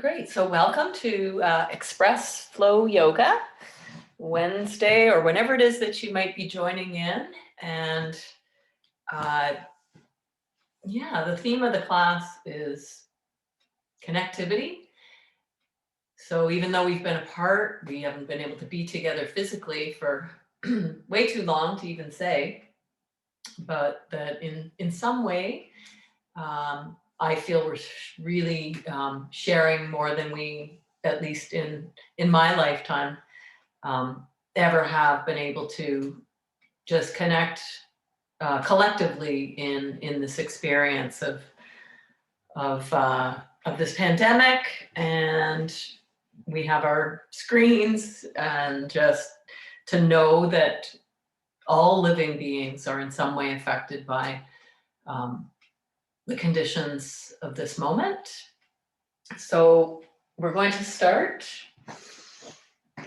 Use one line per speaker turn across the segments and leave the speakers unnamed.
Great. So welcome to Express Flow Yoga, Wednesday, or whenever it is that you might be joining in. And uh, yeah, the theme of the class is connectivity. So even though we've been apart, we haven't been able to be together physically for way too long to even say, but that in some way, I feel we're really sharing more than we, at least in my lifetime, ever have been able to just connect collectively in this experience of this pandemic. And we have our screens, and just to know that all living beings are in some way affected by the conditions of this moment. So we're going to start.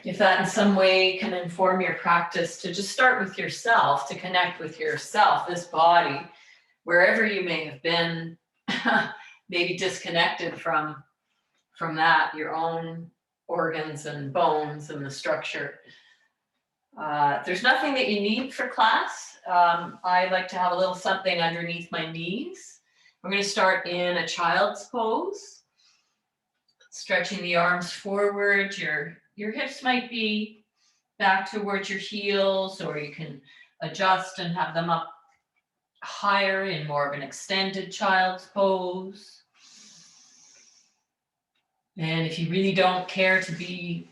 If that in some way can inform your practice, to just start with yourself, to connect with yourself, this body, wherever you may have been, maybe disconnected from that, your own organs and bones and the structure. There's nothing that you need for class. I like to have a little something underneath my knees. We're going to start in a child's pose, stretching the arms forward. Your hips might be back towards your heels, or you can adjust and have them up higher in more of an extended child's pose. And if you really don't care to be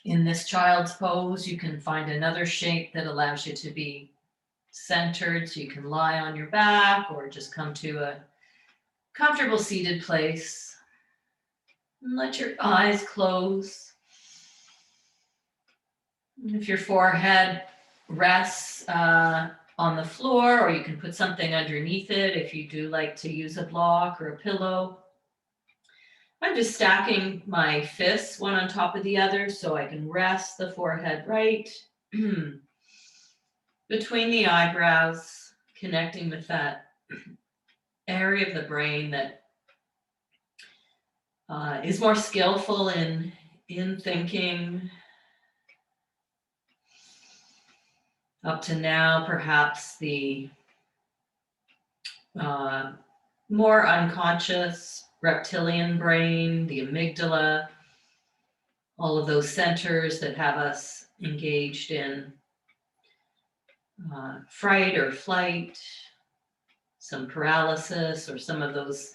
in this child's pose, you can find another shape that allows you to be centered, so you can lie on your back or just come to a comfortable seated place. And let your eyes close. If your forehead rests on the floor, or you can put something underneath it if you do like to use a block or a pillow. I'm just stacking my fists one on top of the other so I can rest the forehead right between the eyebrows, connecting with that area of the brain that is more skillful in thinking. Up to now, perhaps the more unconscious reptilian brain, the amygdala, all of those centers that have us engaged in fright or flight, some paralysis, or some of those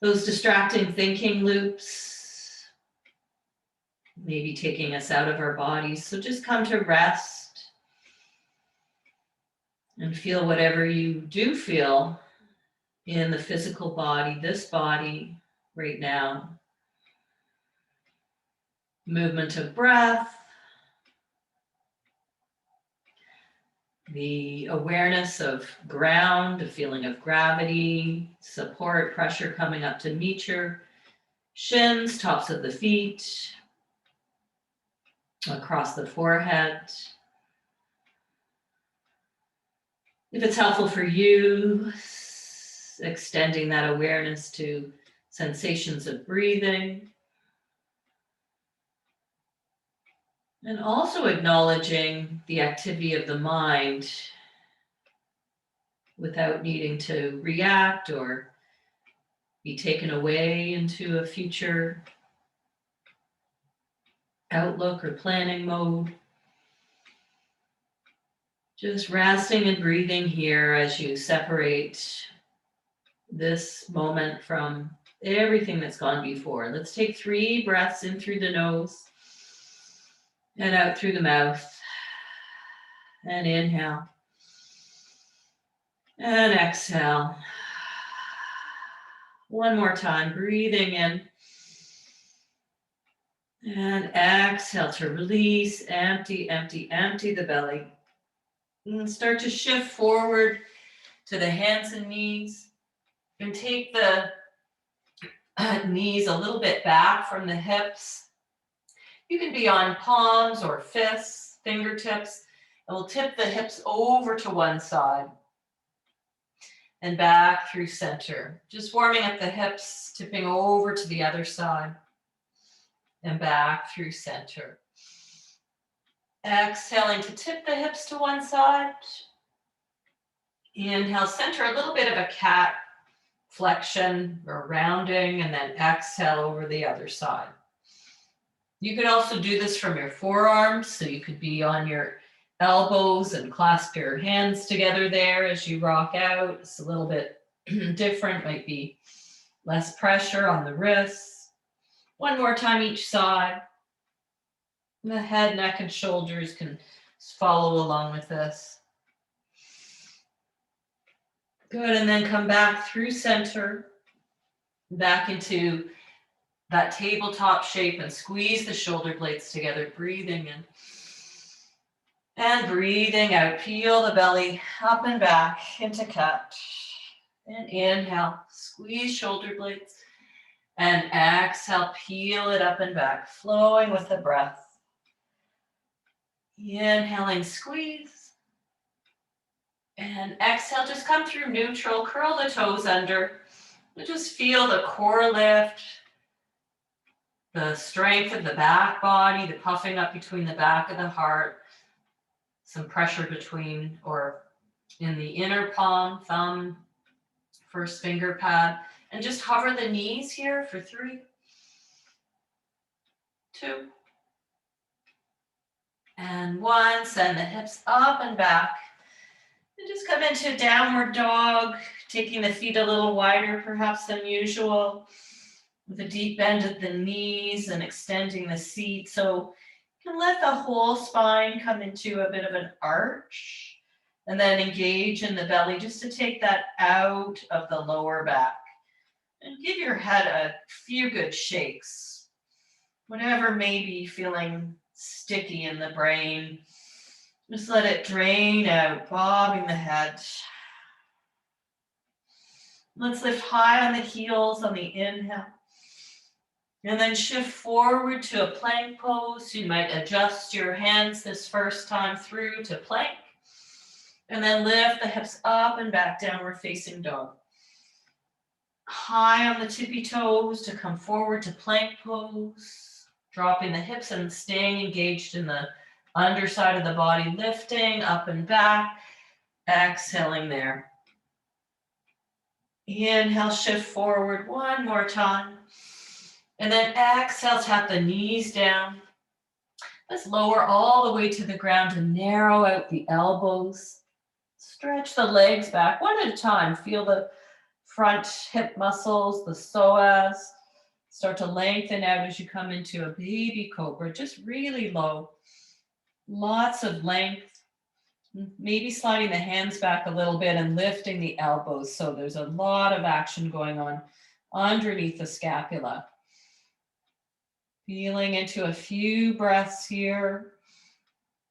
distracting thinking loops, maybe taking us out of our bodies. So just come to rest and feel whatever you do feel in the physical body, this body right now. Movement of breath, the awareness of ground, a feeling of gravity, support, pressure coming up to meet your shins, tops of the feet, across the forehead. If it's helpful for you, extending that awareness to sensations of breathing. And also acknowledging the activity of the mind without needing to react or be taken away into a future outlook or planning mode. Just resting and breathing here as you separate this moment from everything that's gone before. Let's take 3 breaths in through the nose and out through the mouth. And inhale. And exhale. One more time, breathing in. And exhale to release, empty, empty, empty the belly. And start to shift forward to the hands and knees. And take the knees a little bit back from the hips. You can be on palms or fists, fingertips. And we'll tip the hips over to one side. and back through center. Just warming up the hips, tipping over to the other side and back through center. Exhaling to tip the hips to one side. Inhale, center a little bit of a cat flexion or rounding, and then exhale over the other side. You could also do this from your forearms, so you could be on your elbows and clasp your hands together there as you rock out. It's a little bit different, might be less pressure on the wrists. One more time each side. The head, neck, and shoulders can follow along with this. Good, and then come back through center, back into that tabletop shape and squeeze the shoulder blades together, breathing in. And breathing out, peel the belly up and back into cat. And inhale, squeeze shoulder blades. And exhale, peel it up and back, flowing with the breath. Inhaling, squeeze. And exhale, just come through neutral, curl the toes under. Just feel the core lift, the strength of the back body, the puffing up between the back of the heart. Some pressure between or in the inner palm, thumb, first finger pad, and just hover the knees here for 3, 2, and 1. Send the hips up and back. And just come into downward dog, taking the feet a little wider perhaps than usual, with a deep bend at the knees and extending the seat. So you can let the whole spine come into a bit of an arch, and then engage in the belly just to take that out of the lower back. And give your head a few good shakes. Whatever may be feeling sticky in the brain, just let it drain out, bobbing the head. Let's lift high on the heels on the inhale. And then shift forward to a plank pose. You might adjust your hands this first time through to plank. And then lift the hips up and back, downward facing dog. High on the tippy toes to come forward to plank pose. Dropping the hips and staying engaged in the underside of the body, lifting up and back. Exhaling there. Inhale, shift forward one more time. And then exhale, tap the knees down. Let's lower all the way to the ground and narrow out the elbows. Stretch the legs back one at a time. Feel the front hip muscles, the psoas. Start to lengthen out as you come into a baby cobra, just really low. Lots of length. Maybe sliding the hands back a little bit and lifting the elbows. So there's a lot of action going on underneath the scapula. Feeling into a few breaths here.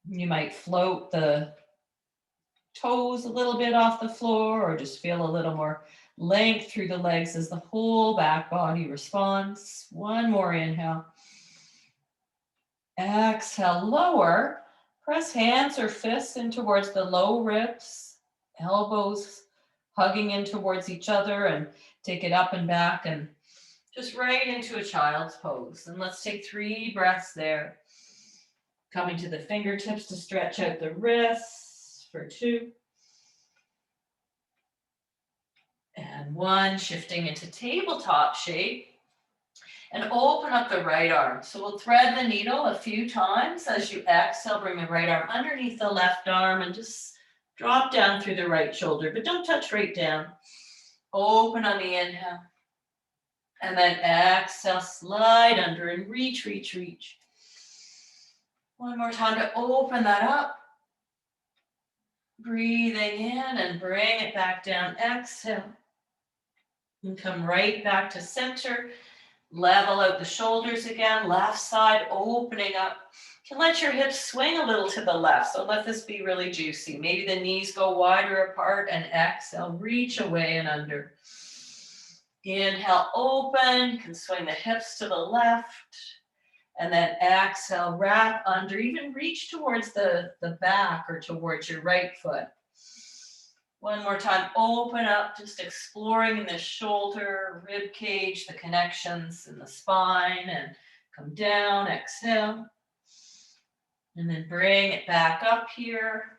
You might float the toes a little bit off the floor, or just feel a little more length through the legs as the whole back body responds. One more inhale. Exhale, lower. Press hands or fists in towards the low ribs, elbows hugging in towards each other, and take it up and back and just right into a child's pose. And let's take 3 breaths there. Coming to the fingertips to stretch out the wrists for 2. And 1, shifting into tabletop shape. And open up the right arm. So we'll thread the needle a few times. As you exhale, bring the right arm underneath the left arm and just drop down through the right shoulder, but don't touch right down. Open on the inhale. And then exhale, slide under and reach, reach, reach. One more time to open that up. Breathing in and bring it back down. Exhale. And come right back to center. Level out the shoulders again. Left side opening up. You can let your hips swing a little to the left. So let this be really juicy. Maybe the knees go wider apart, and exhale. Reach away and under. Inhale, open. You can swing the hips to the left. And then exhale, wrap under. Even reach towards the back or towards your right foot. One more time, open up, just exploring in the shoulder, rib cage, the connections in the spine, and come down, exhale. And then bring it back up here.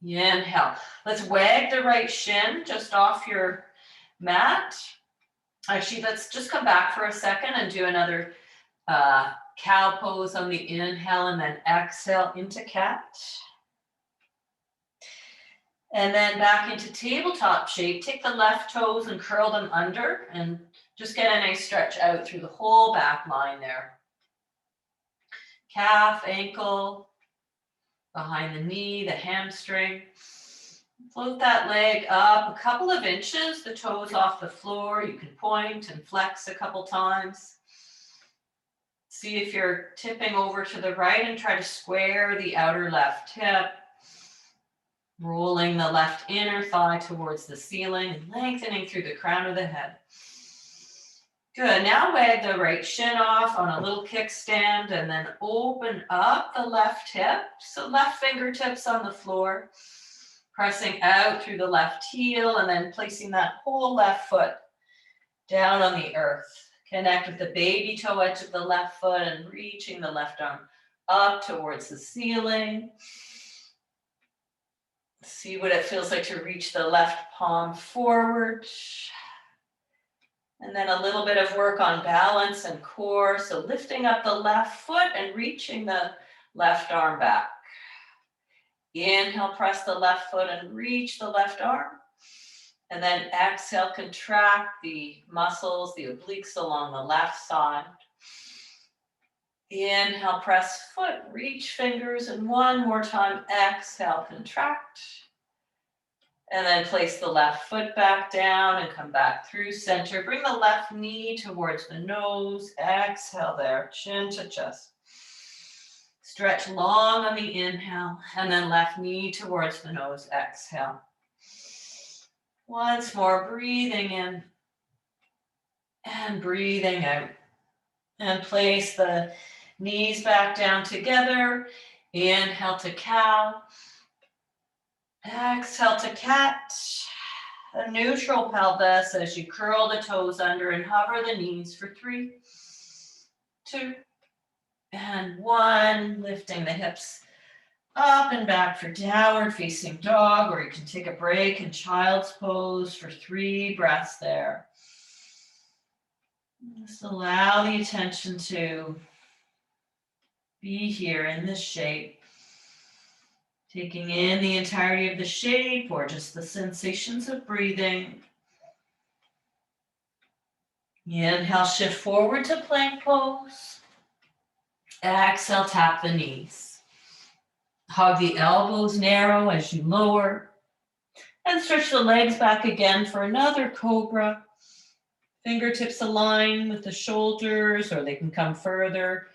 Inhale. Let's wag the right shin just off your mat. Actually, let's just come back for a second and do another cow pose on the inhale, and then exhale into cat. And then back into tabletop shape. Take the left toes and curl them under and just get a nice stretch out through the whole back line there. Calf, ankle, behind the knee, the hamstring. Float that leg up a couple of inches, the toes off the floor. You can point and flex a couple times. See if you're tipping over to the right and try to square the outer left hip. Rolling the left inner thigh towards the ceiling and lengthening through the crown of the head. Good, now wag the right shin off on a little kickstand and then open up the left hip. So left fingertips on the floor, pressing out through the left heel and then placing that whole left foot down on the earth. Connect with the baby toe edge of the left foot and reaching the left arm up towards the ceiling. See what it feels like to reach the left palm forward. And then a little bit of work on balance and core. So lifting up the left foot and reaching the left arm back. Inhale, press the left foot and reach the left arm. And then exhale, contract the muscles, the obliques along the left side. Inhale, press foot, reach fingers, and one more time, exhale, contract. And then place the left foot back down and come back through center. Bring the left knee towards the nose. Exhale there, chin to chest. Stretch long on the inhale, and then left knee towards the nose. Exhale. Once more, breathing in and breathing out. And place the knees back down together. Inhale to cow. Exhale to cat. A neutral pelvis as you curl the toes under and hover the knees for 3, 2, and 1. Lifting the hips up and back for downward facing dog, or you can take a break in child's pose for 3 breaths there. Just allow the attention to be here in this shape. Taking in the entirety of the shape or just the sensations of breathing. Inhale, shift forward to plank pose. Exhale, tap the knees. Hug the elbows narrow as you lower. And stretch the legs back again for another cobra. Fingertips align with the shoulders, or they can come further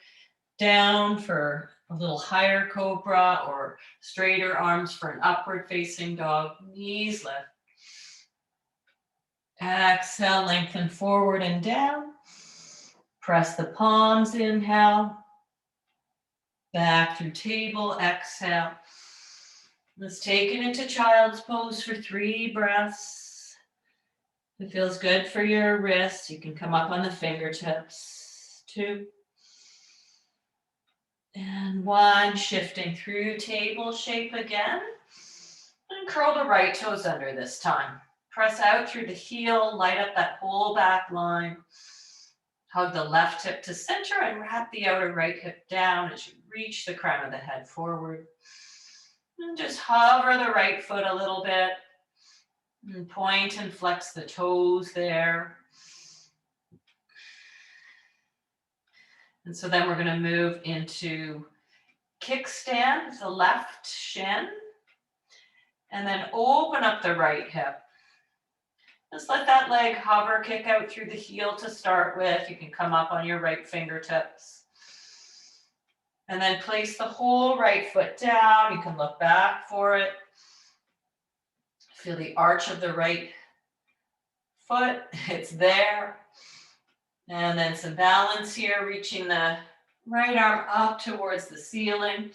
down for a little higher cobra, or straighter arms for an upward facing dog. Knees lift. Exhale, lengthen forward and down. Press the palms, inhale. Back through table, exhale. Let's take it into child's pose for 3 breaths. If it feels good for your wrists, you can come up on the fingertips. 2. And 1, shifting through table shape again. And curl the right toes under this time. Press out through the heel, light up that whole back line. Hug the left hip to center and wrap the outer right hip down as you reach the crown of the head forward. And just hover the right foot a little bit. And point and flex the toes there. And so then we're going to move into kickstand, the left shin, and then open up the right hip. Just let that leg hover, kick out through the heel to start with. You can come up on your right fingertips. And then place the whole right foot down. You can look back for it. Feel the arch of the right foot. It's there. And then some balance here, reaching the right arm up towards the ceiling.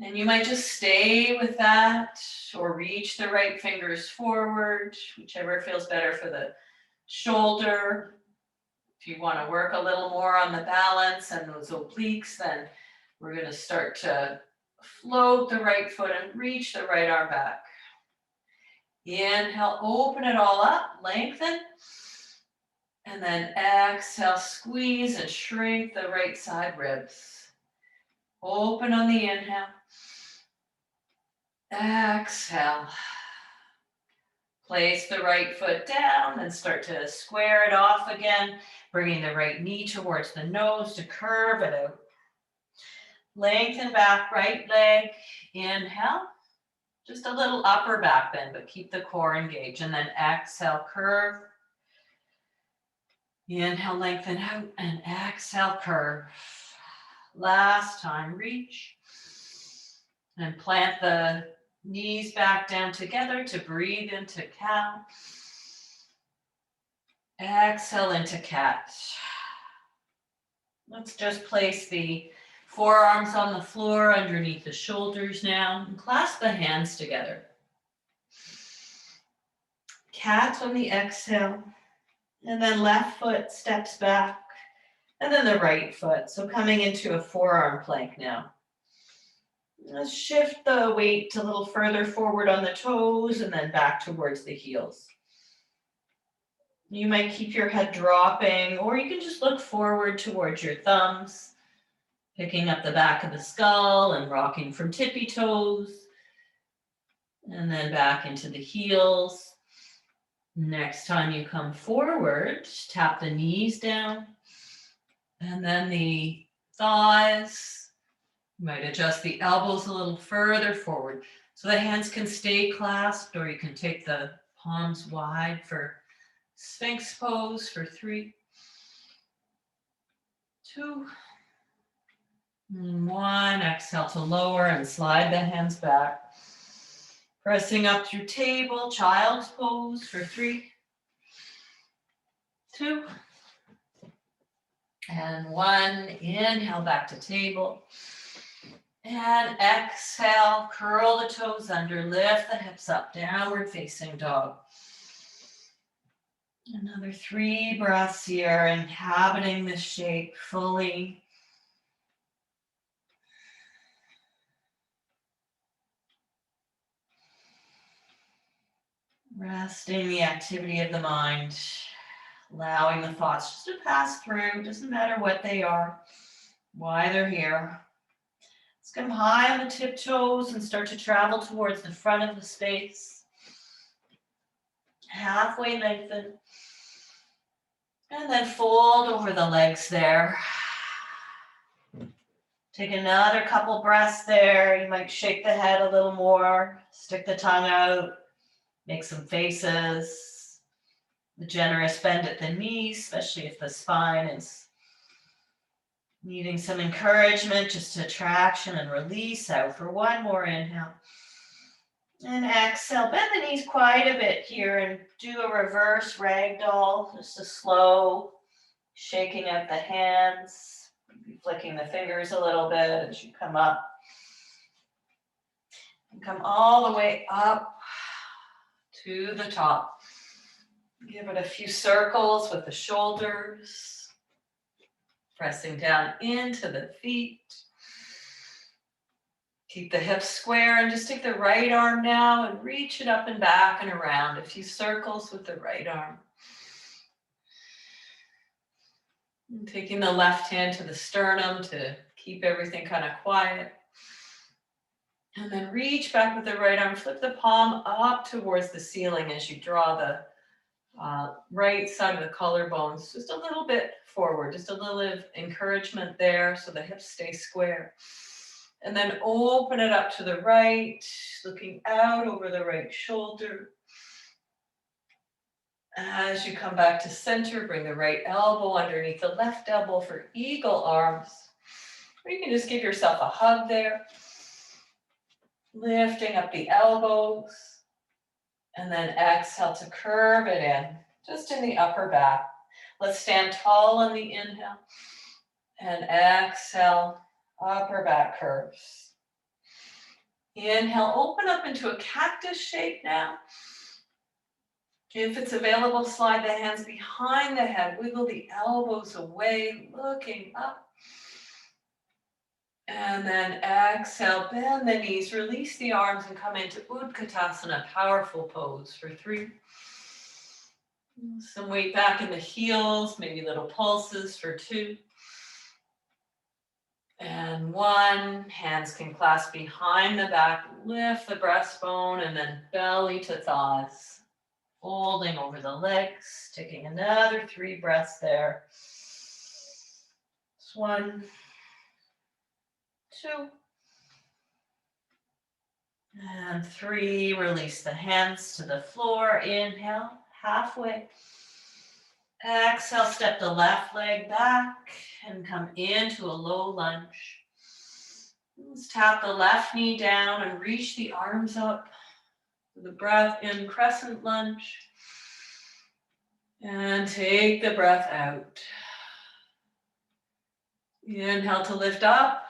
And you might just stay with that or reach the right fingers forward, whichever feels better for the shoulder. If you want to work a little more on the balance and those obliques, then we're going to start to float the right foot and reach the right arm back. Inhale, open it all up, lengthen. And then exhale, squeeze and shrink the right side ribs. Open on the inhale. Exhale. Place the right foot down and start to square it off again, bringing the right knee towards the nose to curve it out. Lengthen back, right leg. Inhale. Just a little upper back bend, but keep the core engaged. And then exhale, curve. Inhale, lengthen out, and exhale, curve. Last time, reach. And plant the knees back down together to breathe into cow. Exhale into cat. Let's just place the forearms on the floor underneath the shoulders now. And clasp the hands together. Cat on the exhale. And then left foot steps back. And then the right foot. So coming into a forearm plank now. Let's shift the weight a little further forward on the toes and then back towards the heels. You might keep your head dropping, or you can just look forward towards your thumbs, picking up the back of the skull and rocking from tippy toes, and then back into the heels. Next time you come forward, tap the knees down, and then the thighs. You might adjust the elbows a little further forward so the hands can stay clasped, or you can take the palms wide for Sphinx pose for 3, 2, and 1. Exhale to lower and slide the hands back. Pressing up through table, child's pose for 3, 2, and 1. Inhale back to table. And exhale, curl the toes under, lift the hips up, downward facing dog. Another 3 breaths here, inhabiting this shape fully. Resting the activity of the mind, allowing the thoughts just to pass through, doesn't matter what they are, why they're here. Let's come high on the tiptoes and start to travel towards the front of the space. Halfway lengthen. And then fold over the legs there. Take another couple breaths there. You might shake the head a little more, stick the tongue out, make some faces. The generous bend at the knees, especially if the spine is needing some encouragement, just to traction and release out for 1 more inhale. And exhale, bend the knees quite a bit here and do a reverse ragdoll, just a slow shaking out the hands, flicking the fingers a little bit as you come up. And come all the way up to the top. Give it a few circles with the shoulders, pressing down into the feet. Keep the hips square and just take the right arm now and reach it up and back and around. A few circles with the right arm. And taking the left hand to the sternum to keep everything kind of quiet. And then reach back with the right arm. Flip the palm up towards the ceiling as you draw the right side of the collarbones just a little bit forward. Just a little encouragement there so the hips stay square. And then open it up to the right, looking out over the right shoulder. As you come back to center, bring the right elbow underneath the left elbow for eagle arms. Or you can just give yourself a hug there. Lifting up the elbows. And then exhale to curve it in, just in the upper back. Let's stand tall on the inhale. And exhale. Upper back curves. Inhale, open up into a cactus shape now. If it's available, slide the hands behind the head, wiggle the elbows away, looking up. And then exhale, bend the knees, release the arms and come into Utkatasana, powerful pose for 3. Some weight back in the heels, maybe little pulses for 2. And 1, hands can clasp behind the back, lift the breastbone and then belly to thighs. Folding over the legs, taking another 3 breaths there. 1, 2, and 3. Release the hands to the floor. Inhale, halfway. Exhale, step the left leg back and come into a low lunge. Let's tap the left knee down and reach the arms up. The breath in, crescent lunge. And take the breath out. Inhale to lift up.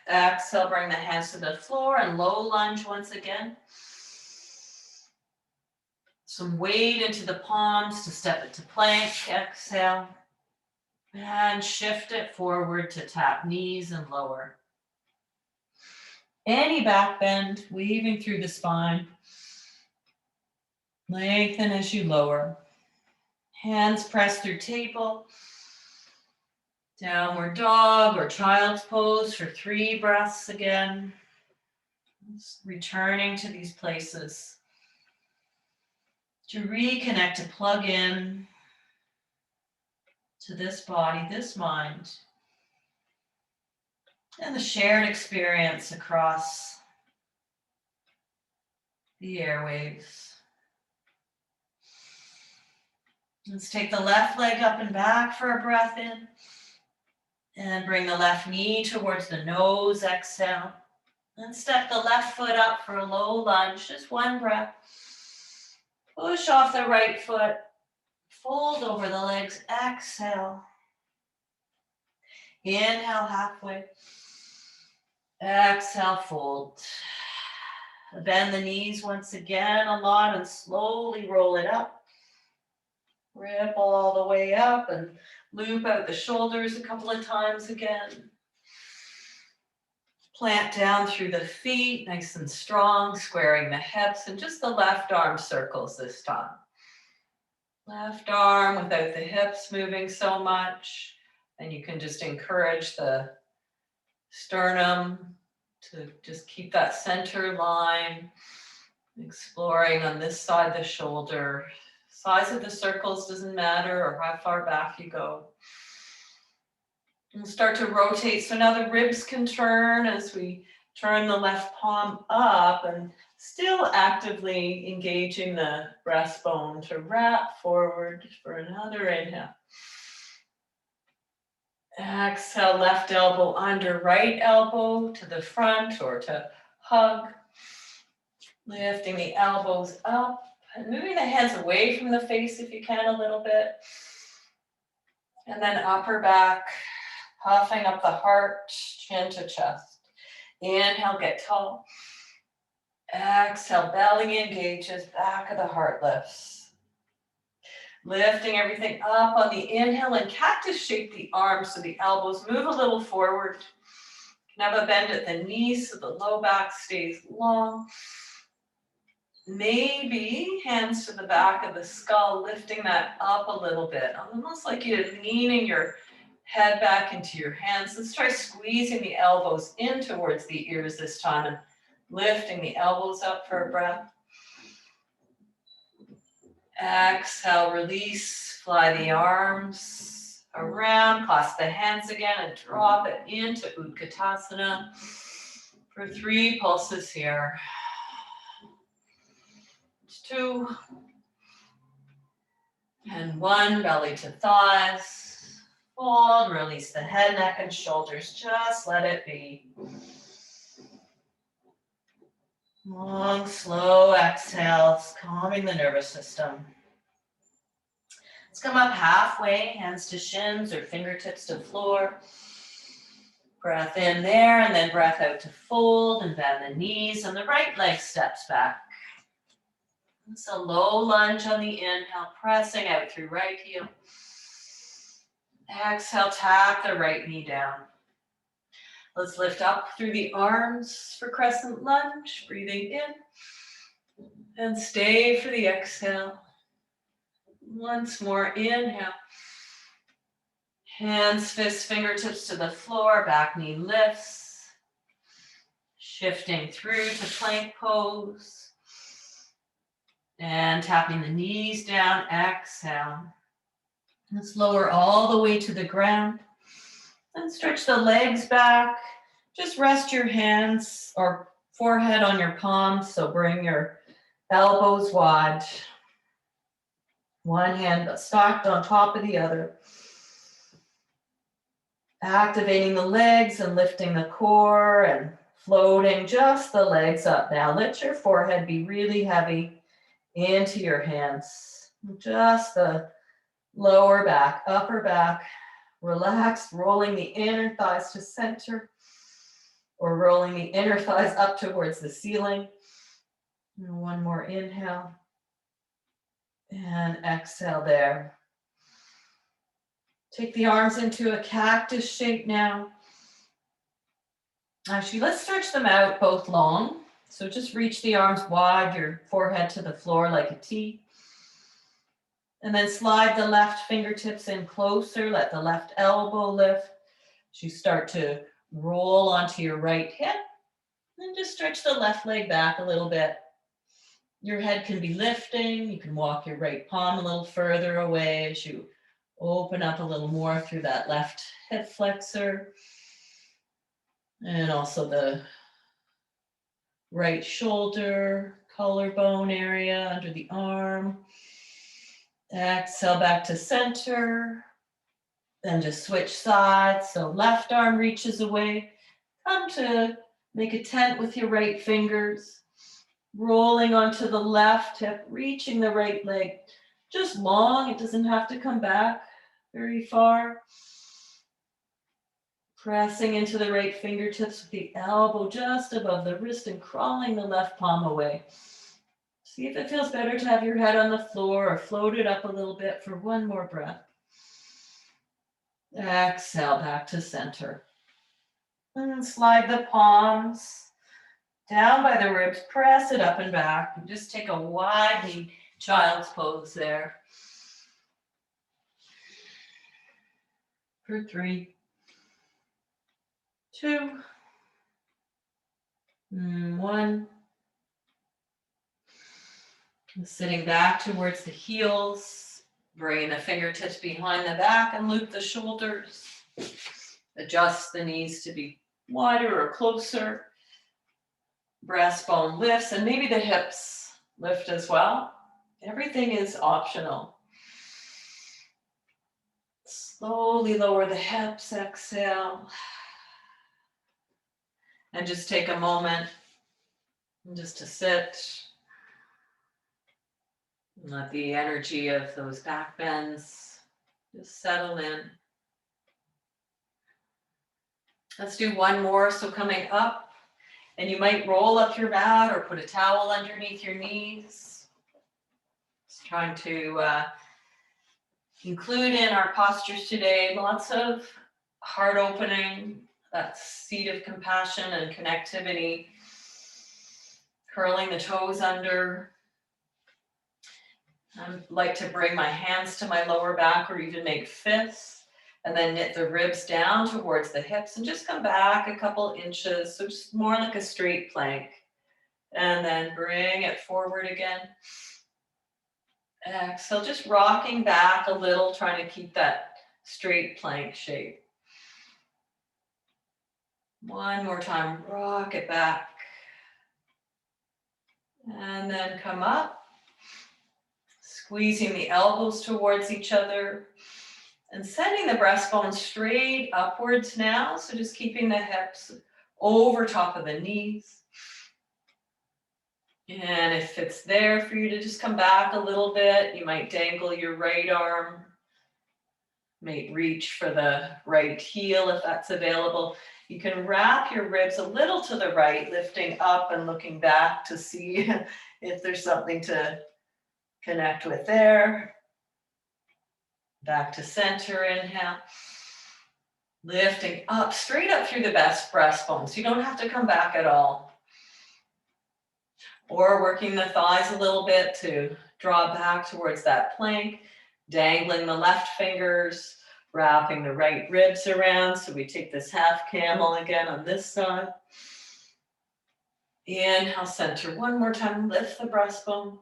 Exhale, bring the hands to the floor and low lunge once again. Some weight into the palms to step it to plank. Exhale. And shift it forward to tap knees and lower. Any back bend, weaving through the spine. Lengthen as you lower. Hands press through table. Downward dog or child's pose for 3 breaths again. Just returning to these places. To reconnect, to plug in to this body, this mind, and the shared experience across the airwaves. Let's take the left leg up and back for a breath in. And bring the left knee towards the nose, exhale. And step the left foot up for a low lunge, just 1 breath. Push off the right foot, fold over the legs, exhale. Inhale halfway. Exhale, fold. Bend the knees once again a lot and slowly roll it up. Ripple all the way up and loop out the shoulders a couple of times again. Plant down through the feet, nice and strong, squaring the hips, and just the left arm circles this time. Left arm without the hips moving so much. And you can just encourage the sternum to just keep that center line. Exploring on this side the shoulder. Size of the circles doesn't matter, or how far back you go. And start to rotate. So now the ribs can turn as we turn the left palm up and still actively engaging the breastbone to wrap forward for another inhale. Exhale, left elbow under right elbow to the front or to hug. Lifting the elbows up and moving the hands away from the face if you can a little bit. And then upper back, puffing up the heart, chin to chest. Inhale, get tall. Exhale, belly engages, back of the heart lifts. Lifting everything up on the inhale and cactus shape the arms so the elbows move a little forward. You can have a bend at the knees so the low back stays long. Maybe hands to the back of the skull, lifting that up a little bit, almost like you're leaning your head back into your hands. Let's try squeezing the elbows in towards the ears this time and lifting the elbows up for a breath. Exhale, release, fly the arms around, clasp the hands again and drop it into Utkatasana for 3 pulses here. 2 and 1, belly to thighs. Fold, release the head, neck, and shoulders. Just let it be. Long, slow exhales, calming the nervous system. Let's come up halfway, hands to shins or fingertips to floor.
Breath in there, and then breath out to fold and bend the knees, and the right leg steps back. It's a low lunge on the inhale, pressing out through right heel. Exhale, tap the right knee down. Let's lift up through the arms for crescent lunge, breathing in, and stay for the exhale. Once more, inhale. Hands, fists, fingertips to the floor, back knee lifts. Shifting through to plank pose. And tapping the knees down, exhale. Let's lower all the way to the ground. And stretch the legs back. Just rest your hands or forehead on your palms. So bring your elbows wide. One hand stacked on top of the other. Activating the legs and lifting the core and floating just the legs up now. Let your forehead be really heavy into your hands. Just the lower back, upper back. Relaxed, rolling the inner thighs to center or rolling the inner thighs up towards the ceiling. And one more inhale and exhale there. Take the arms into a cactus shape now. Actually, let's stretch them out both long. So just reach the arms wide, your forehead to the floor like a T. And then slide the left fingertips in closer. Let the left elbow lift. As you start to roll onto your right hip. And just stretch the left leg back a little bit. Your head can be lifting. You can walk your right palm a little further away as you open up a little more through that left hip flexor. And also the right shoulder, collarbone area under the arm. Exhale back to center. Then just switch sides. So left arm reaches away. Come to make a tent with your right fingers. Rolling onto the left hip, reaching the right leg. Just long, it doesn't have to come back very far. Pressing into the right fingertips with the elbow just above the wrist and crawling the left palm away. See if it feels better to have your head on the floor or float it up a little bit for one more breath. Exhale back to center. And slide the palms down by the ribs, press it up and back. And just take a widening child's pose there. For 3, 2, 1. Sitting back towards the heels, bringing the fingertips behind the back and loop the shoulders. Adjust the knees to be wider or closer. Breastbone lifts and maybe the hips lift as well. Everything is optional. Slowly lower the hips, exhale. And just take a moment just to sit. Let the energy of those back bends just settle in. Let's do one more. So coming up, and you might roll up your mat or put a towel underneath your knees. Just trying to include in our postures today lots of heart opening, that seat of compassion and connectivity. Curling the toes under. I like to bring my hands to my lower back or even make fists and then knit the ribs down towards the hips and just come back a couple inches. So just more like a straight plank and then bring it forward again. Exhale, just rocking back a little, trying to keep that straight plank shape. One more time, rock it back. And then come up. Squeezing the elbows towards each other and sending the breastbone straight upwards now. So just keeping the hips over top of the knees. And if it's there for you to just come back a little bit, you might dangle your right arm, might reach for the right heel if that's available. You can wrap your ribs a little to the right, lifting up and looking back to see if there's something to connect with there. Back to center, inhale. Lifting up, straight up through the best breastbone. So you don't have to come back at all. Or working the thighs a little bit to draw back towards that plank. Dangling the left fingers, wrapping the right ribs around. So we take this half camel again on this side. Inhale, center. One more time, lift the breastbone.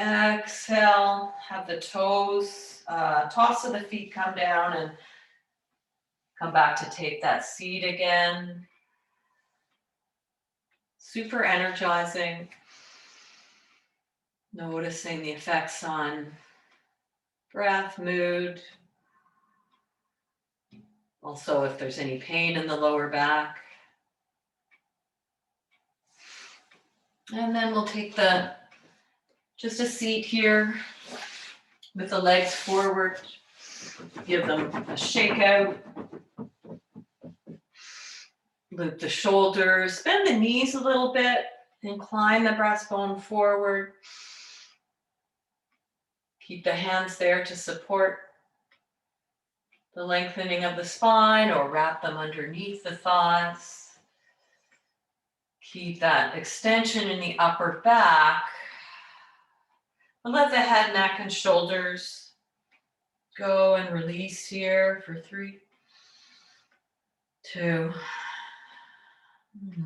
Exhale, have the toes, tops of the feet come down and come back to take that seat again. Super energizing. Noticing the effects on breath, mood. Also, if there's any pain in the lower back. And then we'll take just a seat here with the legs forward. Give them a shake out. Loop the shoulders, bend the knees a little bit, incline the breastbone forward. Keep the hands there to support the lengthening of the spine or wrap them underneath the thighs. Keep that extension in the upper back. And let the head, neck, and shoulders go and release here for 3, 2,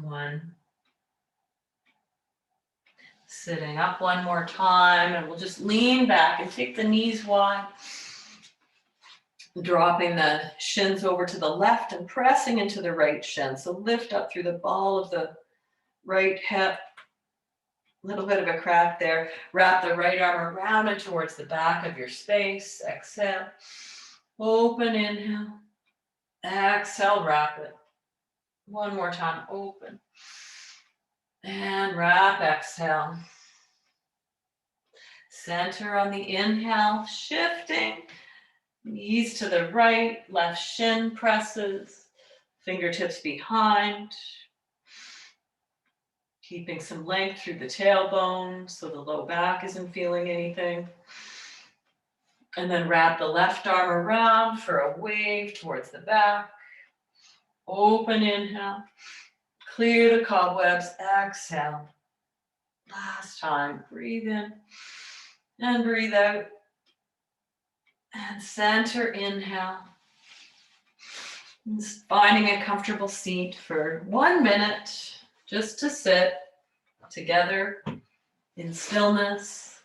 1. Sitting up one more time, and we'll just lean back and take the knees wide. Dropping the shins over to the left and pressing into the right shin. So lift up through the ball of the right hip. A little bit of a crack there. Wrap the right arm around and towards the back of your space. Exhale. Open, inhale. Exhale, wrap it. One more time, open. And wrap, exhale. Center on the inhale, shifting. Knees to the right, left shin presses, fingertips behind. Keeping some length through the tailbone so the low back isn't feeling anything. And then wrap the left arm around for a wave towards the back. Open, inhale. Clear the cobwebs, exhale. Last time, breathe in and breathe out. And center, inhale. And finding a comfortable seat for 1 minute, just to sit together in stillness.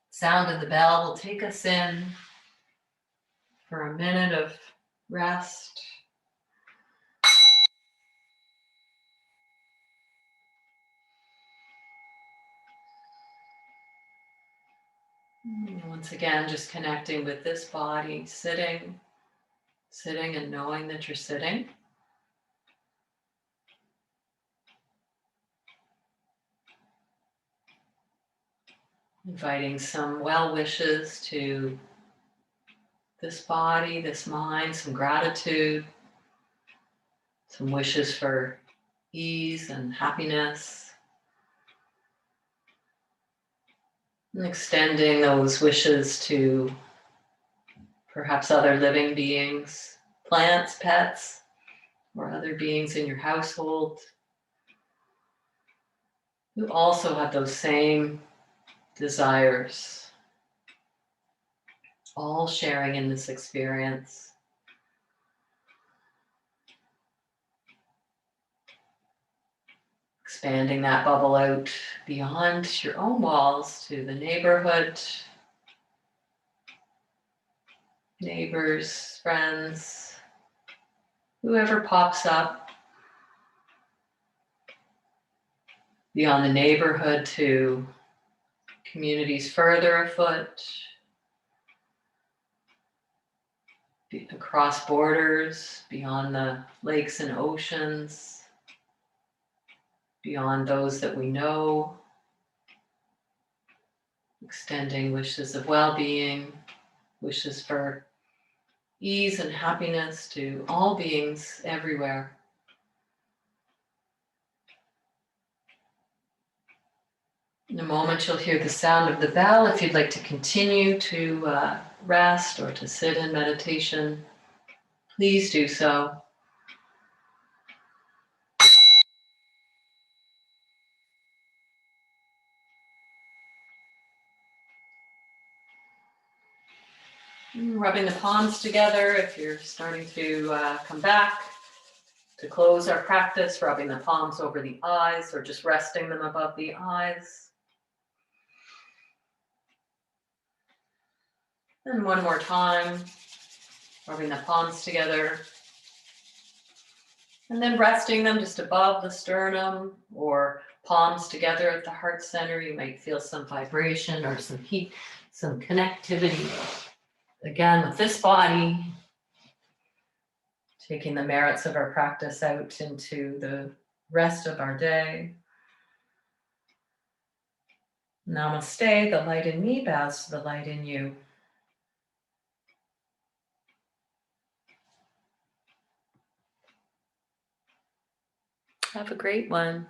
Sound of the bell will take us in for a minute of rest. Once again, just connecting with this body, sitting and knowing that you're sitting. Inviting some well wishes to this body, this mind, some gratitude, some wishes for ease and happiness. And extending those wishes to perhaps other living beings, plants, pets, or other beings in your household who also have those same desires, all sharing in this experience. Expanding that bubble out beyond your own walls to the neighborhood, neighbors, friends, whoever pops up. Beyond the neighborhood to communities further afoot, across borders, beyond the lakes and oceans, beyond those that we know, extending wishes of well-being, wishes for
ease and happiness to all beings everywhere. In a moment, you'll hear the sound of the bell. If you'd like to continue to rest or to sit in meditation, please do so. Rubbing the palms together if you're starting to come back. To close our practice, rubbing the palms over the eyes or just resting them above the eyes. And one more time, rubbing the palms together. And then resting them just above the sternum or palms together at the heart center. You might feel some vibration or some heat, some connectivity. Again, with this body, taking the merits of our practice out into the rest of our day. Namaste, the light in me bows to the light in you. Have a great one.